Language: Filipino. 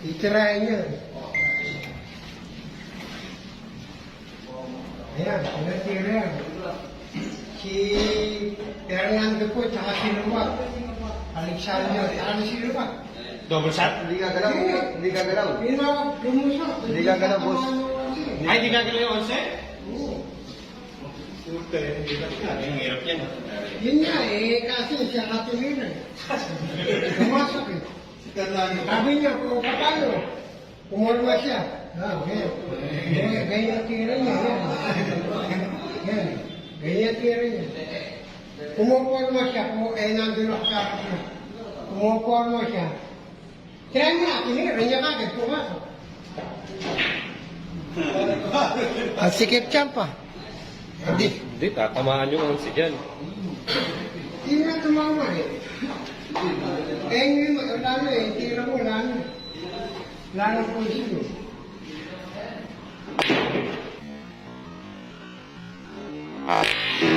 Titirahin niya. Ayan, pinatira yan. Si Fernando po, tsaka si Luwag. Alexander, ano si Luwag? Double shot? Hindi ka galaw. Hindi ka galaw. Lumusok. Hindi ka galaw, boss. Ay, di gagalaw yung 11? Oo. Puta, hindi ka galaw. Ang hirap yan. Yun nga kasi siya katulinan. Pumasok eh. Sabi niya, kung paano, kumulwa siya. Ganyan. Ganyan tira niya. Yan. Ganyan tira niya. Kumuporma siya, nandun ako sa akin niya. Kumuporma siya. Kaya niya, tinira niya kagad, pumasok. At sikip champa. Hindi, tatamaan yung 11 dyan. Hindi na tumama eh. Hindi lalo eh, tira mo lalo. Lalo po siya. Ah.